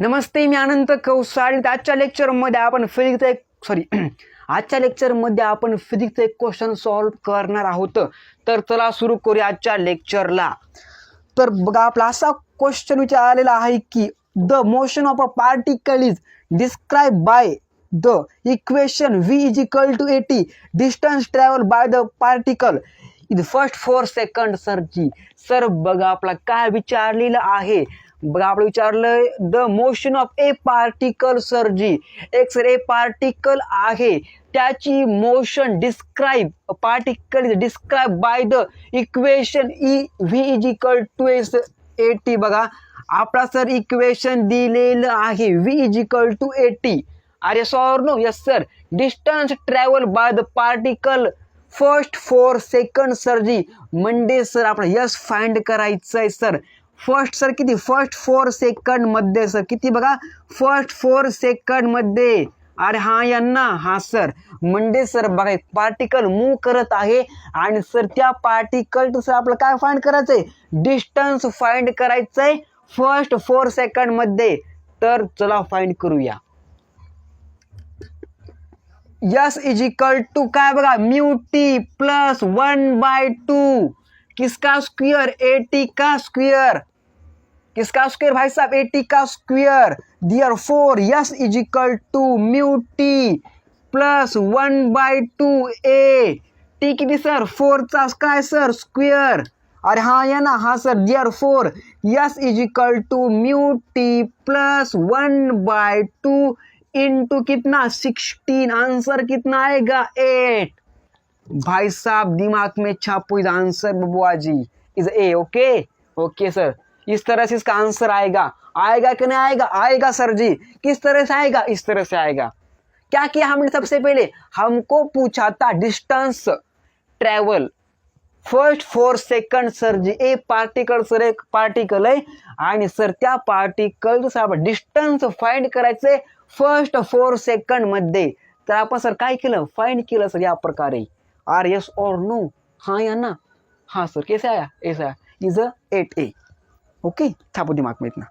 नमस्ते, मी अनंत कौसाळ. आजच्या लेक्चरमध्ये आपण फिजिक्सचा एक क्वेश्चन सॉल्व्ह करणार आहोत. तर चला सुरू करूया आजच्या लेक्चरला. तर बघा, आपला असा क्वेश्चन विचारलेला आहे की the motion of a particle is describe by the equation v is equal to at distance travel by the particle in first 4 second. Sir बघा, आपला काय विचारलेलं आहे. बघा, आपलं विचारलंय the motion of a particle. एक ए पार्टिकल आहे, त्याची motion describe particle is describe by the equation v is equal to at. बघा, आपला सर इक्वेशन दिलेलं आहे v is equal to at. Are yes or no? Yes sir. Distance travel by the particle first 4 second. म्हणजे sir आपलं S find करायचं आहे sir. First sir किती? First 4 second मध्ये सर किती? बघा, फर्स्ट 4 सेकंड मध्ये. अरे हा यांना हा सर. म्हणजे सर बघा, पार्टिकल मूव्ह करत आहे आणि सर त्या पार्टिकल सर आपलं काय फाइंड करायचंय? डिस्टन्स फाइंड करायचंय फर्स्ट 4 सेकंड मध्ये. तर चला फाइंड करूया. यस इज इक्वल टू काय? बघा, म्यू टी प्लस 1/2 किसका स्क्वायर? एटी का स्क्वायर. किसका स्क्वायर भाई साहब? एटी का square. Therefore S is equal to mu T plus 1/2 A T किती सर? 4 चा काय सर? स्क्वायर. अरे हा या ना हा sir. Therefore S is equal to mu T plus 1/2 into कितना? 16. आंसर कितना आएगा? 8. भाई साहब दिमाग में छापो इस आंसर बबुआ जी. Is A. Okay sir. इस तरह से इसका आंसर आएगा. आएगा कि नहीं आएगा? आएगा सर जी. किस तरह से आएगा? इस तरह से आएगा. क्या किया हमने? सबसे पहले हमको पूछा था distance travel first 4 second sir ji. A particle sir, एक पार्टिकल आहे आणि सर त्या पार्टिकलचं आपण डिस्टन्स फाइंड करायचंय फर्स्ट 4 सेकंड मध्ये. तर आपण सर काय केलं? फाइंड केलं सर या प्रकारे. आर यस और नो? हाँ या ना? हाँ सर. कैसे आया? ऐसा इज 8a. ओके, छापो दिमाग में इतना.